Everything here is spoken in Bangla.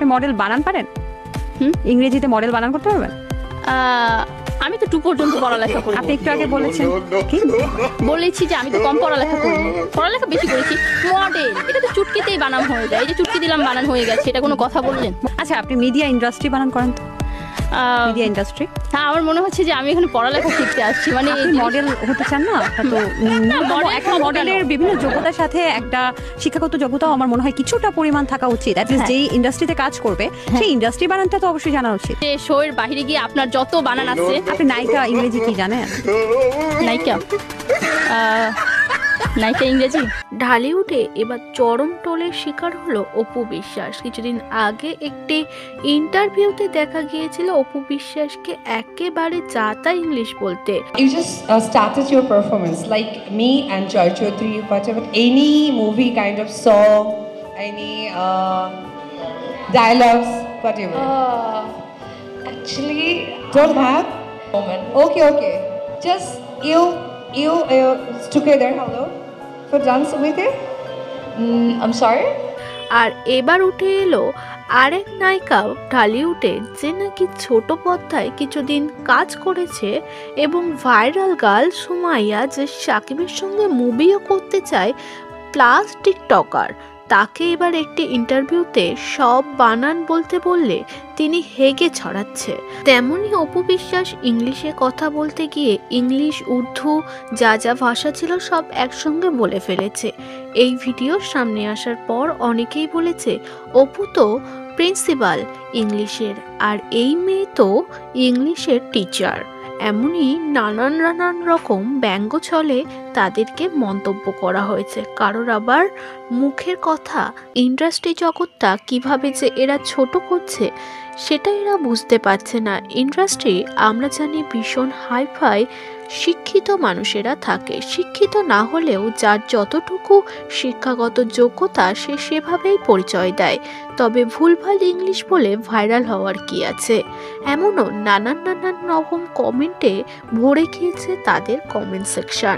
আপনি মডেল বানান পারেন? ইংরেজিতে মডেল বানান করতে পারবেন? আমি তো 2 পর্যন্ত পড়ালেখা করি। আপনি একটু আগে বলেছেন কি? বলেছি যে আমি তো কম পড়ালেখা করি, পড়ালেখা বেশি করেছি। মডেল এটা তো চুটকিতেই বানান হয়ে যায়, এই যে চুটকি দিলাম বানান হয়ে গেছে, এটা কোনো কথা বললেন? আচ্ছা, আপনি মিডিয়া ইন্ডাস্ট্রি বানান করেন তো? Media industry? হ্যাঁ, আমার মনে হচ্ছে যে আমি এখানে পড়ালেখা শিখতে আসছি। মানে মডেল হতে চান না? তো একটা মডেলের বিভিন্ন যোগ্যতার সাথে একটা শিক্ষাগত যোগ্যতাও আমার মনে হয় কিছুটা পরিমাণ থাকা উচিত। যেই ইন্ডাস্ট্রিতে কাজ করবে সেই ইন্ডাস্ট্রি বানানটা তো অবশ্যই জানা উচিত। শোয়ের বাইরে গিয়ে আপনার যত বানান আছে। আপনি নায়িকা ইংরেজি কি জানেন? নায়িকা নায়িকা ইংরেজি? ঢালিউডে এবার চরম টোলের শিকার হলো অপু বিশ্বাস। কিছুদিন আগে একটি ইন্টারভিউতে দেখা গিয়েছিল অপু বিশ্বাসকে একেবারে যাতা ইংলিশ বলতে। You just started your performance like me and Joy Chaudhary, whatever, any movie kind of song, any dialogues, whatever. Actually, Don't have? moment. Okay. Just you together, hello, for dance with it. I'm sorry. আর এবার উঠে এলো আরেক নায়িকা ঢালিউডের, যে নাকি ছোট পর্দায় কিছুদিন কাজ করেছে এবং ভাইরাল গার্ল সুমাইয়া, যে সাকিবের সঙ্গে মুভিও করতে চায়, প্লাস টিকটকার। তাকে এবার একটি ইন্টারভিউতে সব বানান বলতে বললে তিনি হেগে ছড়াচ্ছে। তেমনি অপু বিশ্বাস ইংলিশে কথা বলতে গিয়ে ইংলিশ, উর্দু যা ভাষা ছিল সব একসঙ্গে বলে ফেলেছে। এই ভিডিও সামনে আসার পর অনেকেই বলেছে অপু তো প্রিন্সিপাল ইংলিশের, আর এই মেয়ে তো ইংলিশের টিচার। এমনই নানান রকম ব্যঙ্গ ছলে তাদেরকে মন্তব্য করা হয়েছে। কারোর আবার মুখের কথা ইন্ডাস্ট্রি জগৎটা কিভাবে যে এরা ছোট করছে সেটা এরা বুঝতে পারছে না। ইন্ডাস্ট্রি আমরা জানি ভীষণ হাইফাই শিক্ষিত মানুষেরা থাকে। শিক্ষিত না হলেও যার যতটুকু শিক্ষাগত যোগ্যতা সে সেভাবেই পরিচয় দেয়। তবে ভুলভাল ইংলিশ বলে ভাইরাল হওয়ার কি আছে? এমনও নানান রকম কমেন্টে ভরে গিয়েছে তাদের কমেন্ট সেকশন।